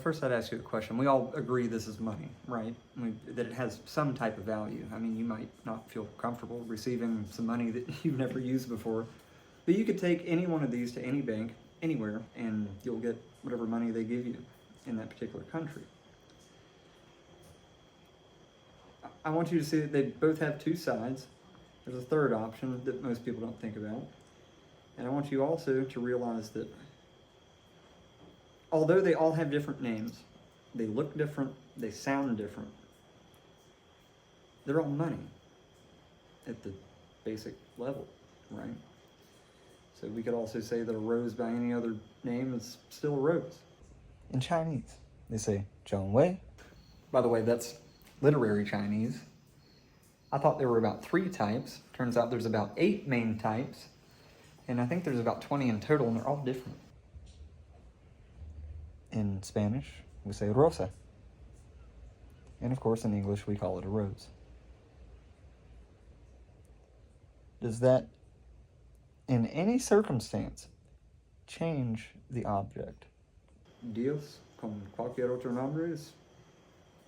first I'd ask you a question. We all agree this is money, right? That it has some type of value. I mean, you might not feel comfortable receiving some money that you've never used before, but you could take any one of these to any bank, anywhere, and you'll get whatever money they give you in that particular country. I want you to see that they both have two sides. There's a third option that most people don't think about. And I want you also to realize that although they all have different names, they look different, they sound different, they're all money at the basic level, right? So we could also say that a rose by any other name is still a rose. In Chinese, they say Zheng Wei. By the way, that's literary Chinese. I thought there were about 3 types. Turns out there's about 8 main types. And I think there's about 20 in total, and they're all different. In Spanish, we say rosa. And of course, in English, we call it a rose. Does that, in any circumstance, change the object? Dios, con cualquier otro nombre, es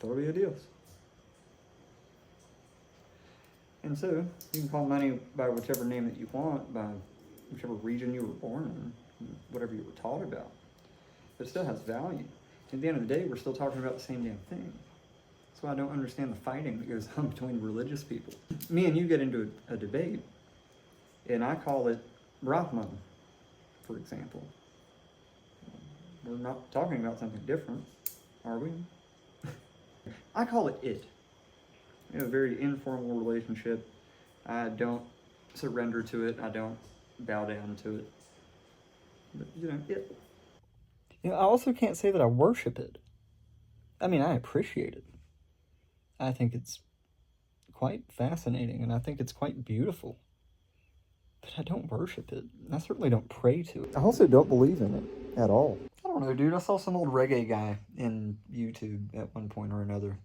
todavía Dios. And so, you can call money by whichever name that you want, by whichever region you were born in, whatever you were taught about. But it still has value. At the end of the day, we're still talking about the same damn thing. That's why I don't understand the fighting that goes on between religious people. Me and you get into a debate, and I call it Brahman, for example. We're not talking about something different, are we? I call it it. You know, a very informal relationship. I don't surrender to it. I don't bow down to it. But, you know, it. You know, I also can't say that I worship it. I mean, I appreciate it. I think it's quite fascinating, and I think it's quite beautiful. But I don't worship it. I certainly don't pray to it. I also don't believe in it at all. I don't know, dude. I saw some old reggae guy in YouTube at one point or another.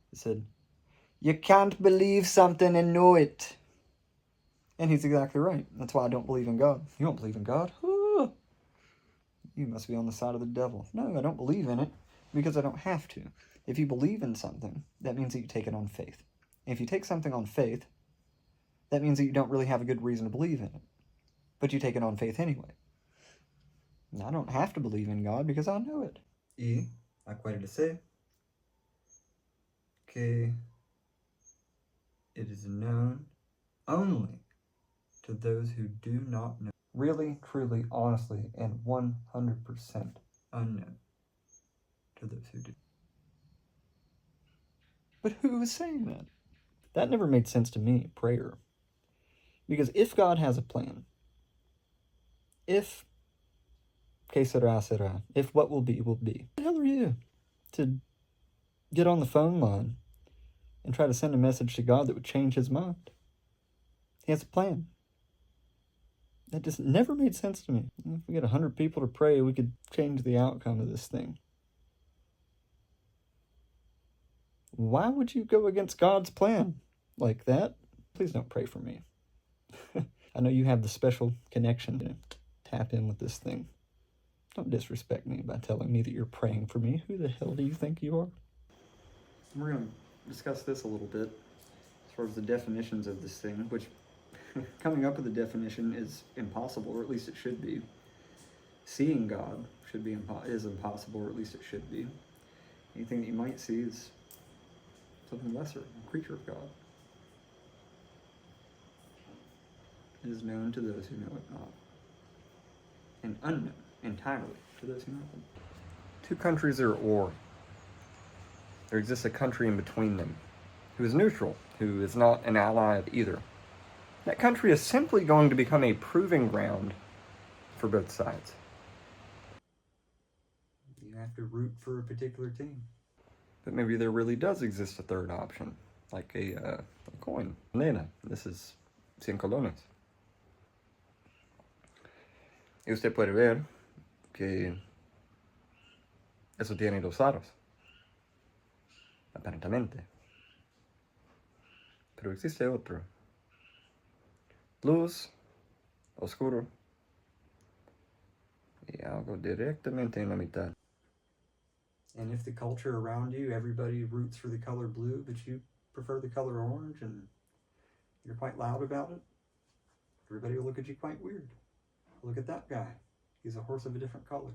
He said, "You can't believe something and know it." And he's exactly right. That's why I don't believe in God. You don't believe in God? Ah, you must be on the side of the devil. No, I don't believe in it because I don't have to. If you believe in something, that means that you take it on faith. If you take something on faith, that means that you don't really have a good reason to believe in it. But you take it on faith anyway. And I don't have to believe in God because I know it. Y acuérdese que it is known only to those who do not know. Really, truly, honestly, and 100% unknown to those who do. But who is saying that? That never made sense to me, prayer. Because if God has a plan, if que sera, sera, if what will be, will be, what the hell are you to get on the phone line and try to send a message to God that would change his mind? He has a plan. That just never made sense to me. If we get 100 people to pray, we could change the outcome of this thing. Why would you go against God's plan like that? Please don't pray for me. I know you have the special connection to tap in with this thing. Don't disrespect me by telling me that you're praying for me. Who the hell do you think you are? We're going to discuss this a little bit as far as the definitions of this thing, which coming up with a definition is impossible, or at least it should be. Seeing God is impossible, or at least it should be. Anything that you might see is something lesser, a creature of God. It is known to those who know it not, and unknown entirely to those who know it. Two countries are at war. There exists a country in between them, who is neutral, who is not an ally of either. That country is simply going to become a proving ground for both sides. You have to root for a particular team. But maybe there really does exist a third option, like a coin. Nena, this is 100 colones. Y usted puede ver que eso tiene dos lados, aparentemente. Pero existe otro. Luz, oscuro, y algo directamente en la mitad. And if the culture around you, everybody roots for the color blue, but you prefer the color orange and you're quite loud about it, everybody will look at you quite weird. Look at that guy. He's a horse of a different color.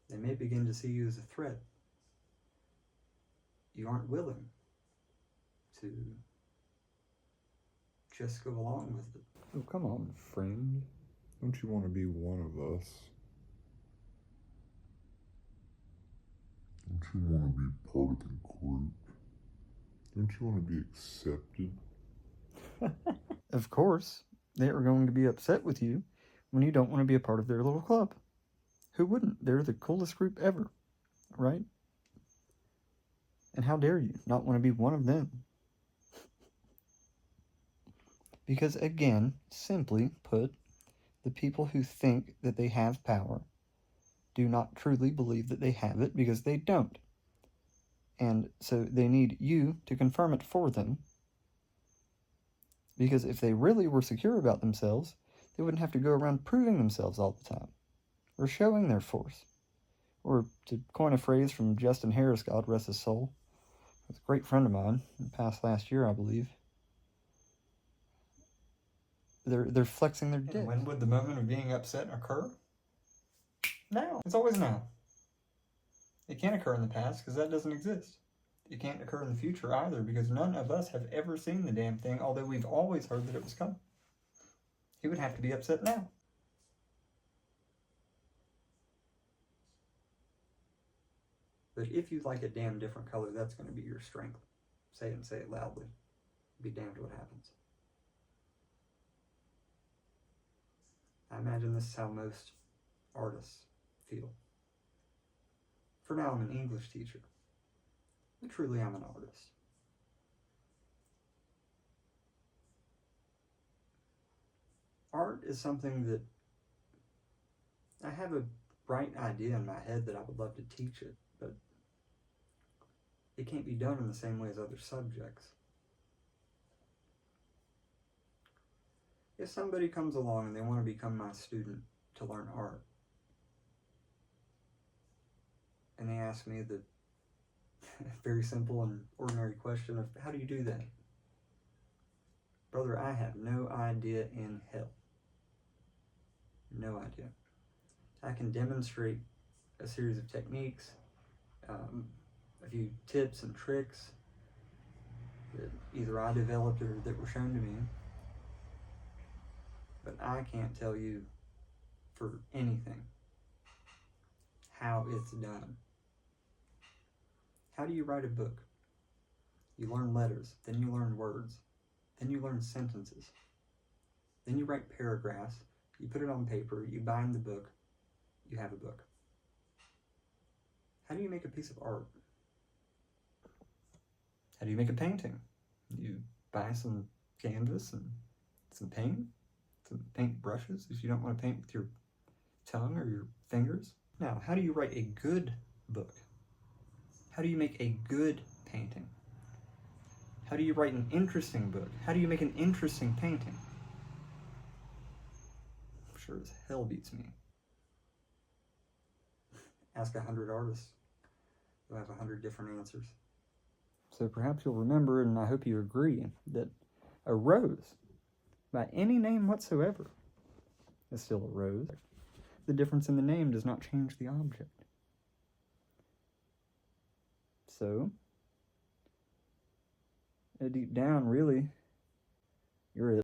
They may begin to see you as a threat. You aren't willing to just go along with it. Oh, come on, friend. Don't you want to be one of us? Don't you want to be part of the group? Don't you want to be accepted? Of course, they are going to be upset with you when you don't want to be a part of their little club. Who wouldn't? They're the coolest group ever, right? And how dare you not want to be one of them? Because again, simply put, the people who think that they have power do not truly believe that they have it because they don't. And so they need you to confirm it for them. Because if they really were secure about themselves, they wouldn't have to go around proving themselves all the time, or showing their force. Or to coin a phrase from Justin Harris, God rest his soul, was a great friend of mine, passed last year, I believe. They're flexing their dick. And when would the moment of being upset occur? Now. It's always now. It can't occur in the past because that doesn't exist. It can't occur in the future either because none of us have ever seen the damn thing, although we've always heard that it was coming. He would have to be upset now. But if you like a damn different color, that's going to be your strength. Say it and say it loudly. Be damned what happens. I imagine this is how most artists feel. For now, I'm an English teacher, but truly I'm an artist. Art is something that I have a bright idea in my head that I would love to teach it, but it can't be done in the same way as other subjects. If somebody comes along and they want to become my student to learn art, and they ask me the very simple and ordinary question of, how do you do that? Brother, I have no idea in hell. No idea. I can demonstrate a series of techniques, a few tips and tricks that either I developed or that were shown to me, but I can't tell you for anything how it's done. How do you write a book? You learn letters, then you learn words, then you learn sentences, then you write paragraphs, you put it on paper, you bind the book, you have a book. How do you make a piece of art? How do you make a painting? You buy some canvas and some paint brushes if you don't want to paint with your tongue or your fingers. Now, how do you write a good book? How do you make a good painting? How do you write an interesting book? How do you make an interesting painting? Sure as hell beats me. Ask 100 artists. You'll have 100 different answers. So perhaps you'll remember, and I hope you agree, that a rose, by any name whatsoever, is still a rose. The difference in the name does not change the object. So, deep down, really, you're